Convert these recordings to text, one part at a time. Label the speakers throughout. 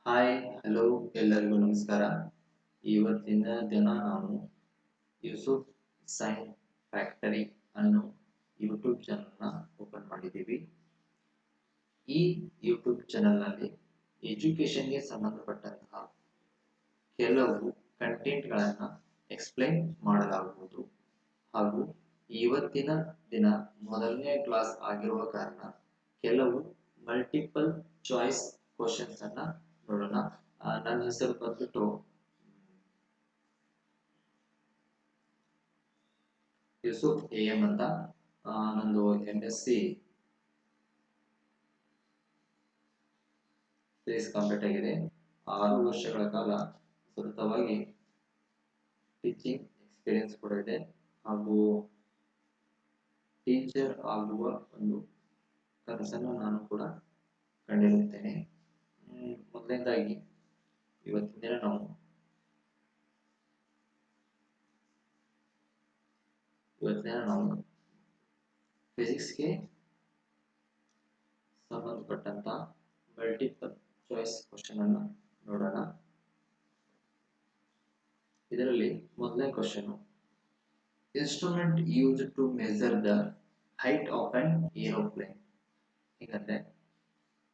Speaker 1: Hi hello ಎಲ್ಲರಿಗೂ ನಮಸ್ಕಾರ. ಇವತ್ತಿನ ದಿನ ನಾವು ಯೂಸುಫ್ ಸೈನ್ ಫ್ಯಾಕ್ಟರಿ ಅನ್ನೋ ಯೂಟ್ಯೂಬ್ ಚಾನಲ್ನ ಓಪನ್ ಮಾಡಿದ್ದೀವಿ. ಈ ಯೂಟ್ಯೂಬ್ ಚಾನಲ್ನಲ್ಲಿ ಎಜುಕೇಶನ್ಗೆ ಸಂಬಂಧಪಟ್ಟಂತಹ ಕೆಲವು ಕಂಟೆಂಟ್ಗಳನ್ನು ಎಕ್ಸ್ಪ್ಲೈನ್ ಮಾಡಲಾಗುವುದು ಹಾಗೂ ಇವತ್ತಿನ ದಿನ ಮೊದಲನೇ ಕ್ಲಾಸ್ ಆಗಿರುವ ಕಾರಣ ಕೆಲವು ಮಲ್ಟಿಪಲ್ ಚಾಯ್ಸ್ ಕ್ವಶನ್ಸ್ ಅನ್ನ ನೋಡೋಣ. ನನ್ನ ಹೆಸರು ಬಂದ್ಬಿಟ್ಟು ಯೂಸುಫ್ ಎಂ ಅಂತ. ನಂದು MSc ಫೇಸ್ ಕಂಪ್ಲೀಟ್ ಆಗಿದೆ. 6 ವರ್ಷಗಳ ಕಾಲ ಸತತವಾಗಿ ಟೀಚಿಂಗ್ ಎಕ್ಸ್ಪೀರಿಯನ್ಸ್ ಕೂಡ ಇದೆ ಹಾಗೂ ಟೀಚರ್ ಆಗುವ ಒಂದು ಕನಸನ್ನು ನಾನು ಕೂಡ ಕಂಡಿರುತ್ತೇನೆ. ಮೊದಲನೇದಾಗಿ ಇವತ್ತಿನ ದಿನ ನಾವು ಫಿಸಿಕ್ಸ್ಗೆ ಸಂಬಂಧಪಟ್ಟಂತ ಮಲ್ಟಿಪಲ್ ಚಾಯ್ಸ್ ಕ್ವಶನ್ ಅನ್ನು ನೋಡೋಣ. ಇದರಲ್ಲಿ ಮೊದಲನೇ question, instrument used to measure the height of an aeroplane. ಹೀಗಂದ್ರೆ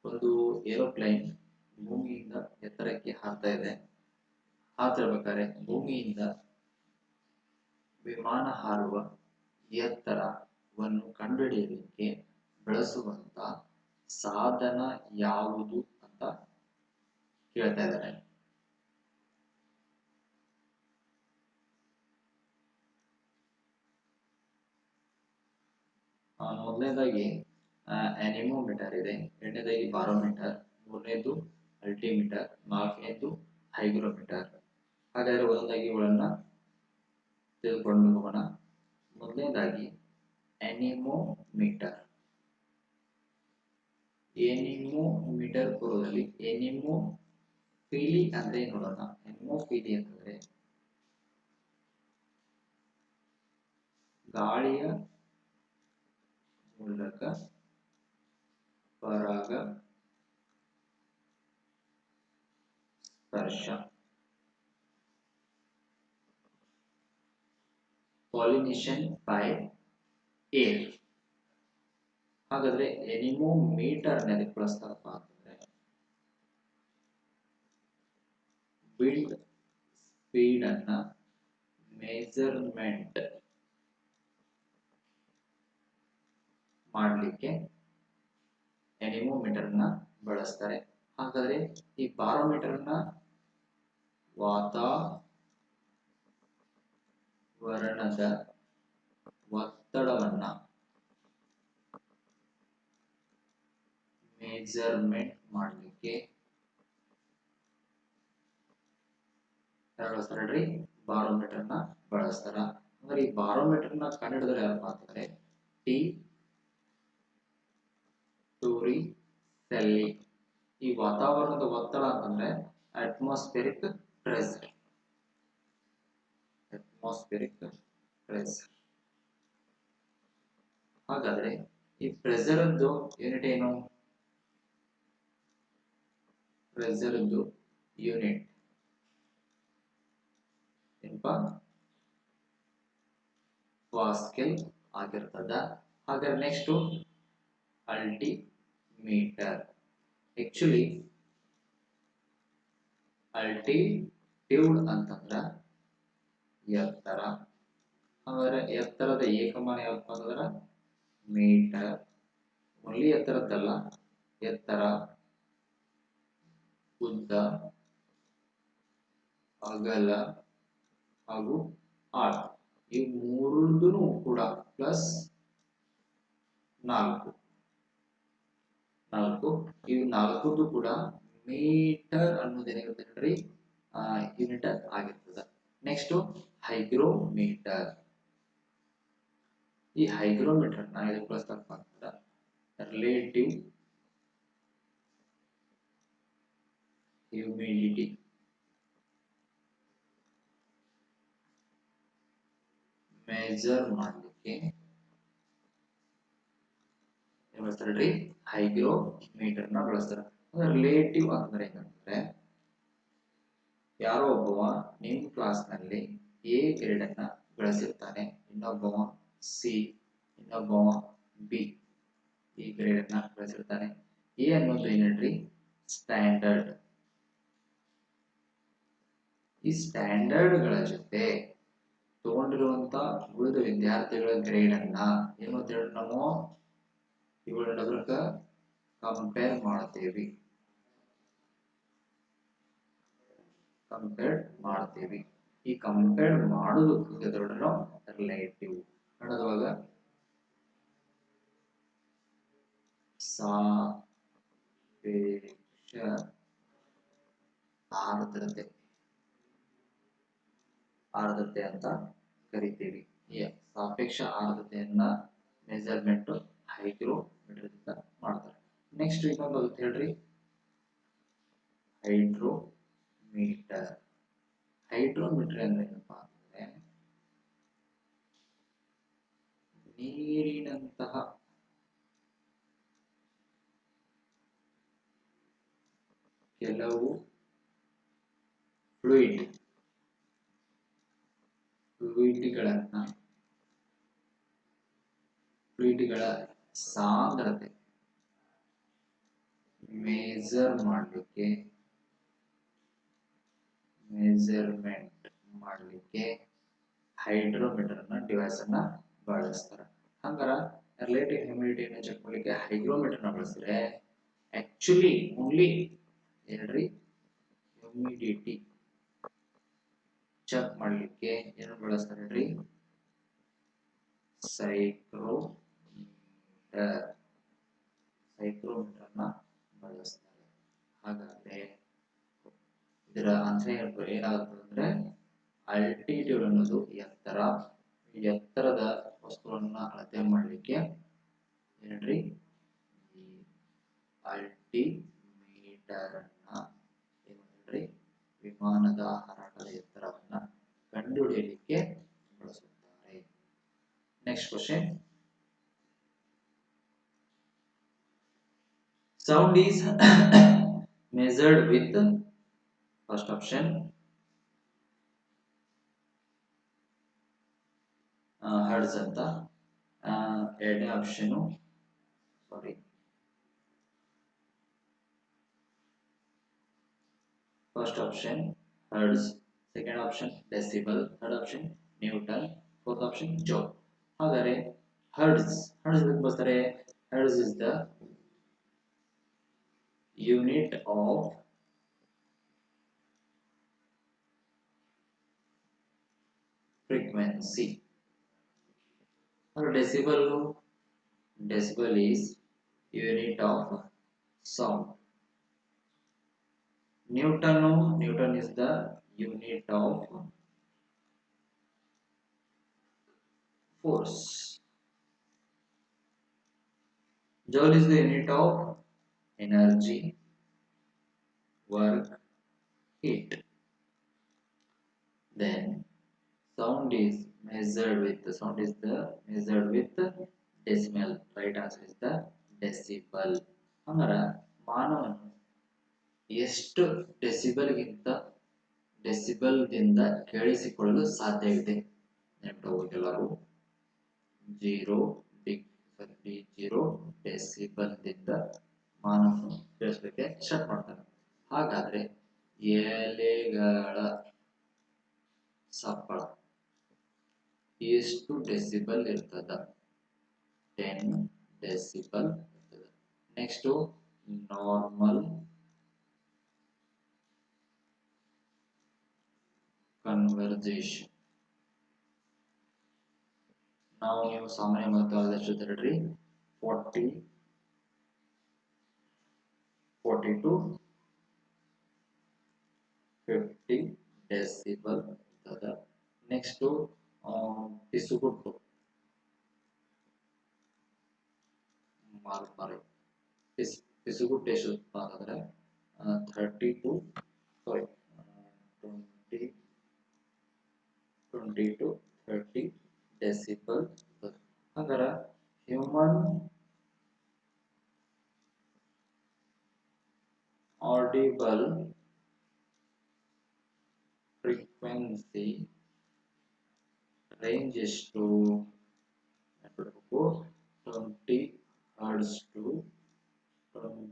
Speaker 1: ಒಂದು ಏರೋಪ್ಲೇನ್ ಭೂಮಿಯಿಂದ ಎತ್ತರಕ್ಕೆ ಹಾರ್ತಾ ಇದೆ. ಹಾರ್ತಿರ್ಬೇಕಾದ್ರೆ ಭೂಮಿಯಿಂದ ವಿಮಾನ ಹಾರುವ ಎತ್ತರವನ್ನು ಕಂಡುಹಿಡಿಯಲಿಕ್ಕೆ ಬಳಸುವಂತ ಸಾಧನ ಯಾವುದು ಅಂತ ಕೇಳ್ತಾ ಇದ್ದಾರೆ. ಮೊದಲನೇದಾಗಿ ಅನಿಮೋಮೀಟರ್ ಇದೆ, ಎರಡನೇದಾಗಿ ಬಾರೋಮೀಟರ್, ಮೂರನೇದು ಅಲ್ಟಿಮೀಟರ್, ನಾಲ್ಕನೇದು ಹೈಗ್ರೋಮೀಟರ್. ಹಾಗಾದ್ರೆ ಒಂದೊಂದಾಗಿ ಇವುಗಳನ್ನ ತೆಗೆದುಕೊಂಡು ಹೋಗೋಣ. ಮೊದಲನೇದಾಗಿ ಅನಿಮೋಮೀಟರ್. ಎನಿಮೋಮೀಟರ್ ಪೂರ್ವದಲ್ಲಿ ಎನಿಮೋಫಿಲಿ ಅಂದ್ರೆ ನೋಡೋಣ. ಎನಿಮೋಫಿಲಿ ಅಂತಂದ್ರೆ ಗಾಳಿಯ ಮೂಲಕ ಪರಾಗ ಸ್ಪರ್ಶ, ಪಾಲಿನೇಷನ್ ಬೈ ಏರ್. ಹಾಗಾದ್ರೆ ಎನಿಮೋಮೀಟರ್ ಅದಕ್ಕೆ ಬಳಸ್ತಾರಪ್ಪ ಅಂತಂದ್ರೆ ವಿಂಡ್ ಸ್ಪೀಡ್ ಅನ್ನ ಮೆಜರ್ಮೆಂಟ್ ಮಾಡಲಿಕ್ಕೆ ಎನಿಮೋಮೀಟರ್ ನ ಬಳಸ್ತಾರೆ. ಹಾಗಾದ್ರೆ ಈ ಬಾರೋಮೀಟರ್ ನ ವಾತಾವರಣದ ಒತ್ತಡವನ್ನ ಮೆಜರ್ಮೆಂಟ್ ಮಾಡಲಿಕ್ಕೆ ಬಳಸ್ತಾರ್ರಿ, ಬಾರೋಮೀಟರ್ ನ ಬಳಸ್ತಾರ. ಅಂದ್ರೆ ಈ ಬಾರೋಮೀಟರ್ ನ ಕಂಡುಹಿಡಿದ್ರೆ ಯಾರಪ್ಪ ಅಂತಂದ್ರೆ ಟಿ ಟೋರಿಸೆಲ್ಲಿ. ಈ ವಾತಾವರಣದ ಒತ್ತಡ ಅಂತಂದ್ರೆ ಅಟ್ಮಾಸ್ಫಿಯರಿಕ್ ಪ್ರೆಷರ್. ಹಾಗಾದ್ರೆ ಈ ಪ್ರೆಷರ್ ಅಂದು ಯೂನಿಟ್ ಏನು? ಪ್ರೆಷರ್ ಅಂದು ಯೂನಿಟ್ ಏನಪ್ಪ? ಪಾಸ್ಕಲ್ ಆಗಿರ್ತದ. ಹಾಗಾದ್ರೆ ನೆಕ್ಸ್ಟ್ ಅಲ್ಟಿಮೀಟರ್. ಆಕ್ಚುಲಿ ಅಲ್ಟಿಟ್ಯೂಡ್ ಅಂತಂದ್ರ ಎತ್ತರ. ಹಾಗಾದ್ರೆ ಎತ್ತರದ ಏಕಮಾನ ಯಾವಪ್ಪ ಅಂತಂದ್ರ ಮೀಟರ್. ಒನ್ಲಿ ಎತ್ತರದ್ದಲ್ಲ, ಎತ್ತರ, ಉದ್ದ, ಅಗಲ ಹಾಗೂ ಆಳ, ಈ ಮೂರದೂ ಕೂಡ ಪ್ಲಸ್ 4 ಇವು ನಾಲ್ಕದ್ದು ಕೂಡ ಮೀಟರ್ ಅನ್ನೋದೇನಿರುತ್ತೆ ನೋಡ್ರಿ ಯೂನಿಟ್ ಆಗಿರ್ತದ. Next hygrometer. ಈ ಹೈಗ್ರೋಮೀಟರ್ ನ ಇದಕ್ಕೆ ಬಳಸ್ತಪ್ಪ ಅಂತಂದ್ರೆ ರಿಲೇಟಿವ್ ಹ್ಯೂಮಿಡಿಟಿ ಮೆಜರ್ ಮಾಡಲಿಕ್ಕೆ ಬಳಸ್ತಾರ್ರಿ ಹೈಗ್ರೋಮೀಟರ್ ನ ಬಳಸ್ತಾರ. ರಿಲೇಟಿವ್ ಅಂದ್ರೆ ಏನಂದ್ರೆ ಯಾರೋ ಒಬ್ಬವ ನಿಮ್ಮ ಕ್ಲಾಸ್ನಲ್ಲಿ ಎ ಗ್ರೇಡ್ ಅನ್ನ ಗಳಿಸಿರ್ತಾನೆ, ಇನ್ನೊಬ್ಬವ ಸಿ, ಇನ್ನೊಬ್ಬವ ಬಿ ಈ ಗ್ರೇಡ್ ಅನ್ನ ಗಳಿಸಿರ್ತಾನೆ. ಎ ಅನ್ನೋದು ಏನಂದ್ರಿ ಸ್ಟ್ಯಾಂಡರ್ಡ್. ಈ ಸ್ಟ್ಯಾಂಡರ್ಡ್ ಗಳ ಜೊತೆ ತಗೊಂಡಿರುವಂತ ಉಳಿದ ವಿದ್ಯಾರ್ಥಿಗಳ ಗ್ರೇಡ್ ಅನ್ನ ಏನು ಅಂತ ಹೇಳಿ ನಾವು ಇವುಗಳ ನಡುಕ ಕಂಪೇರ್ ಮಾಡ್ತೀವಿ. ಈ ಕಂಪೇರ್ ಮಾಡೋದಕ್ಕೆ ರಿಲೇಟಿವ್ ಅನ್ನೋದ್ರೊಳಗ ಸಾಪೇಕ್ಷ ಆರ್ದ್ರತೆ ಅಂತ ಕರಿತೀವಿ. ಈ ಸಾಪೇಕ್ಷ ಆರ್ದ್ರತೆಯನ್ನ ಮೆಜರ್ಮೆಂಟ್ ಹೈಗ್ರೋಮೀಟರ್ ಇಂದ ಮಾಡ್ತಾರೆ. ನೆಕ್ಸ್ಟ್ ಇನ್ನೊಂದು ಅಂತ ಹೇಳ್ರಿ ಹೈಡ್ರೋಮೀಟರ್. ಹೈಡ್ರೋಮೀಟರ್ ಅಂದ್ರೆ ಏನಪ್ಪಾ ಅಂದ್ರೆ ನೀರಿನಂತಹ ಕೆಲವು ಫ್ಲೂಯಿಡ್ಗಳ ಸಾಂದ್ರತೆ ಮೆಜರ್ಮೆಂಟ್ ಮಾಡಲಿಕ್ಕೆ ಹೈಡ್ರೋಮೀಟರ್ ಡಿವೈಸ್ ಅನ್ನ ಬಳಸ್ತಾರೆ. ಹಂಗಾರ ರಿಲೇಟಿವ್ ಹ್ಯೂಮಿಡಿಟಿಯನ್ನು ಚೆಕ್ ಮಾಡಲಿಕ್ಕೆ ಹೈಗ್ರೋಮೀಟರ್ ನ ಬಳಸಿದ್ರೆ ಆಕ್ಚುಲಿ ಓನ್ಲಿ ಹೇಳ್ರಿ ಹ್ಯೂಮಿಡಿಟಿ ಚೆಕ್ ಮಾಡಲಿಕ್ಕೆ ಏನು ಬಳಸ್ತಾರೆ ಹೇಳ್ರಿ ಸೈಕ್ರೋಮೀಟರ್ ನ ಬಳಸ್ತಾರೆ. ಹಾಗಾದ್ರೆ ಇದರ ಆನ್ಸರ್ ಏನಾಗುತ್ತೆ ಅಂದ್ರೆ ಆಲ್ಟಿಟ್ಯೂಡ್ ಅನ್ನೋದು ಎತ್ತರದ ವಸ್ತುವನ್ನ ಅಳತೆ ಮಾಡಲಿಕ್ಕೆ ಏನ್ರಿ ಈ ಆಲ್ಟಿಮೀಟರ್ ಅನ್ನ ಏನ್ರಿ ವಿಮಾನದ ಹಾರಾಟದ ಎತ್ತರವನ್ನ ಕಂಡುಹಿಡಿಯಲಿಕ್ಕೆ ಬಳಸುತ್ತಾರೆ. Next question. Sound is measured with first option hertz ಅಂತ, ಎರಡನೇ option first option hertz, second option decibel, third option Newton, fourth option joule. ಹಾಗಾದ್ರೆ hertz ಇದಕ್ಕೆ ಬರ್ತಾರೆ. hertz is the unit of frequency. Decibel is unit of sound. Newton is the unit of force. Joule is the unit of energy, work, heat. Then sound is measured with decimal. Right answer is the decibel. ಹಂಗಾರೆ ಮಾನವನು ಎಷ್ಟು ಡೆಸಿಬಲ್ದಿಂದ ಕೇಳಿಸಿಕೊಳ್ಳಲು ಸಾಧ್ಯವಿದೆ ನೆನಪಿಟ್ಟುಕೊಳ್ಳಲು 0 ಡೆಸಿಬಲ್ದಿಂದ ಮಾನವನು ಕೇಳಿಸಲಿಕ್ಕೆ start ಮಾಡ್ತಾನೆ. ಹಾಗಾದ್ರೆ ಎಲೆಗಳ ಸಪ್ಪಳ ಎಷ್ಟು ಡೆಸಿಬಲ್ ಇರ್ತದ? 10 ಡೆಸಿಬಲ್ ಇರ್ತದೆ. Next normal conversation. ನಾವು ನೀವು ಸಾಮಾನ್ಯ ಮಾತಾಡೋದು ಎಷ್ಟು ಹೇಳ್ರಿ 40 to 50 ಡೆಸಿಬಲ್ ಇರ್ತದ. ನೆಕ್ಸ್ಟ್ ಪಿಸುಗುಟ್ಟು ಪಿಸುಗುಟ್ಟು ಎಷ್ಟು ಅಂತಂದ್ರೆ 20 to 30 ಡೆಸಿಬಲ್. ಹಾಗಾದ್ರೆ ಹ್ಯೂಮನ್ ಆಡಿಬಲ್ frequency range ಎಷ್ಟು 20 hertz to 20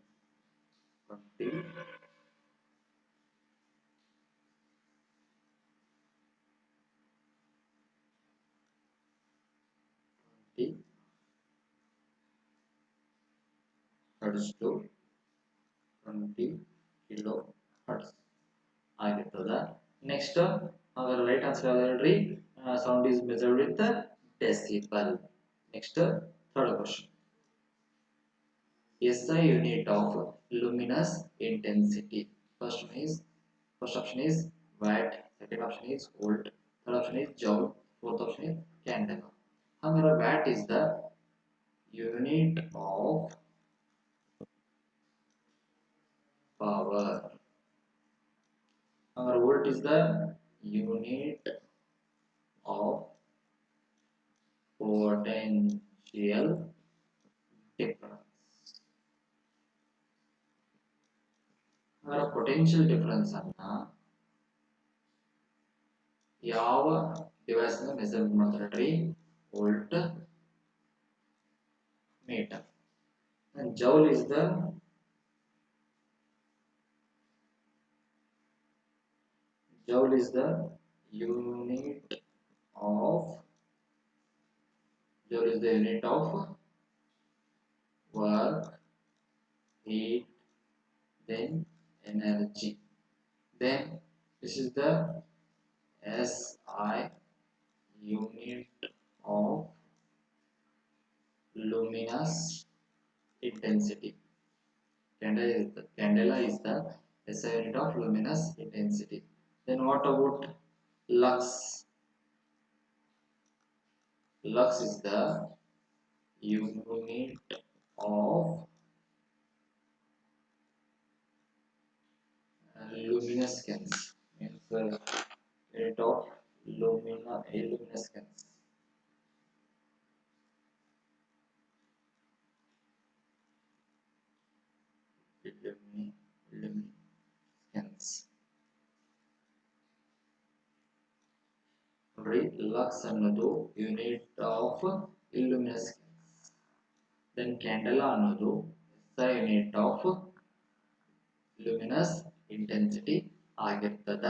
Speaker 1: hertz to 20 kilo hertz ಆಗಿರ್ತದ. ನೆಕ್ಸ್ಟ್ ಅದರ ರೈಟ್ ಆನ್ಸರ್ ಯಾವ್ದು ಹೇಳ್ರಿ? Sound is measured with decibel. Next third question. SI unit of luminous intensity. First option is watt, second option is volt, third option is joule, fourth option is candela. However, watt is the unit of power. However, volt is the unit of potential difference. Potential difference ಅನ್ನ ಯಾವ device ನ measure ಮಾಡ್ತಾರೆ? Volt meter. And joule is the unit of work, heat, then energy. Then this is the SI unit of luminous intensity. Candela is the SI unit of luminous intensity. Then what about lux? Lux is the unit of luminescence. Means unit of luminescence. Luminescence. Lux ಅನ್ನೋದು unit of illuminescence. Then candela ಅನ್ನೋದು SI unit of luminous intensity ಆಗಿರ್ತದ.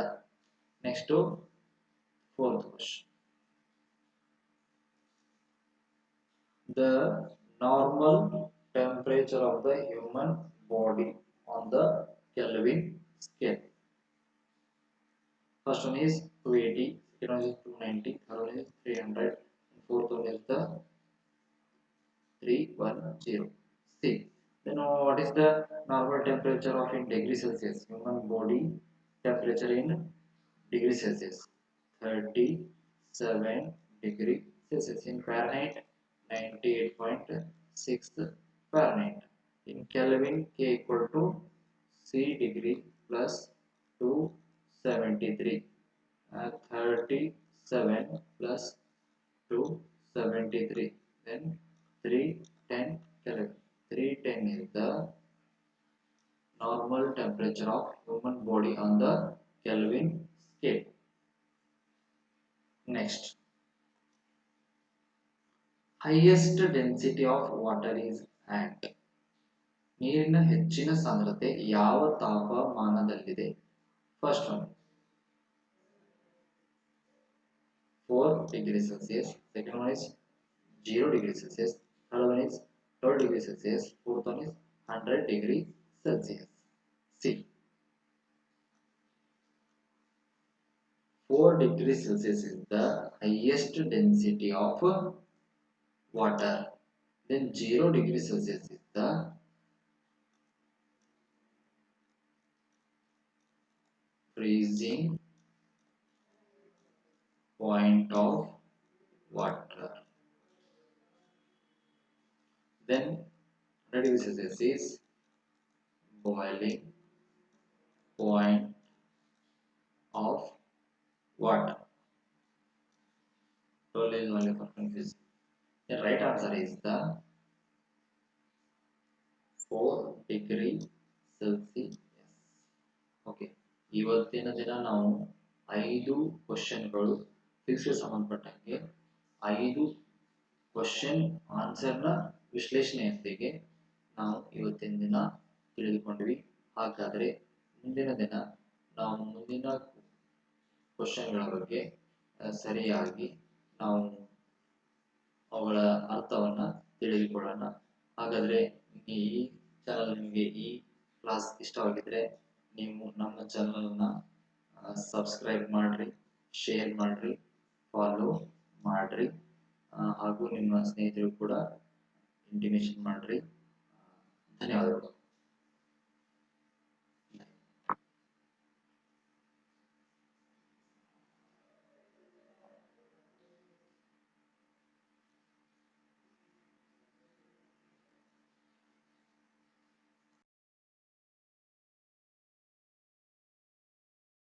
Speaker 1: Next to fourth question. The normal temperature of the human body on the Kelvin scale. First one is 280, second one is 290, third one is 300, and fourth one is the 310. See, then what is the normal temperature of in degree Celsius? Human body temperature in degree Celsius, 37 degree Celsius. In Fahrenheit, 98.6 Fahrenheit. In Kelvin, K equal to C degree plus 273. 37 plus 273. Then 310 Kelvin. 310 is the normal temperature of human body on the Kelvin scale. Next, highest density of water is at. ನೀರಿನ ಹೆಚ್ಚಿನ ಸಾಂದ್ರತೆ ಯಾವ ತಾಪಮಾನದಲ್ಲಿದೆ? First one 4 degrees Celsius, second one is 0 degrees Celsius, third one is 12 degrees Celsius, fourth one is 100 degrees Celsius. See, 4 degrees Celsius is the highest density of water. Then 0 degrees Celsius is the freezing point of water. Then 100 degrees Celsius is boiling point of water. Total is only for confusion. The right answer is the 4 degree Celsius. Okay. ಇವತ್ತಿನ ದಿನ ನಾವು 5 ಕ್ವಶನ್ಗಳು ಫಿಸಿಕ್ಸ್ಗೆ ಸಂಬಂಧಪಟ್ಟಂಗೆ 5 question ಆನ್ಸರ್ನ ವಿಶ್ಲೇಷಣೆಯೊಂದಿಗೆ ನಾವು ಇವತ್ತಿನ ದಿನ ತಿಳಿದುಕೊಂಡ್ವಿ. ಹಾಗಾದರೆ ಮುಂದಿನ ದಿನ ನಾವು ಮುಂದಿನ ಕ್ವಶನ್ಗಳ ಬಗ್ಗೆ ಸರಿಯಾಗಿ ನಾವು ಅವುಗಳ ಅರ್ಥವನ್ನು ತಿಳಿದುಕೊಳ್ಳೋಣ. ಹಾಗಾದರೆ ಈ ಚಾನಲ್ ನಿಮಗೆ ಈ ಕ್ಲಾಸ್ ಇಷ್ಟವಾಗಿದ್ದರೆ ನೀವು ನಮ್ಮ ಚಾನಲನ್ನು ಸಬ್ಸ್ಕ್ರೈಬ್ ಮಾಡಿರಿ, ಶೇರ್ ಮಾಡಿರಿ, ಫಾಲೋ ಮಾಡಿರಿ, ಹಾಗೂ ನಿಮ್ಮ ಸ್ನೇಹಿತರು ಕೂಡ ಇಂಟಿಮೇಷನ್ ಮಾಡಿರಿ. ಧನ್ಯವಾದಗಳು.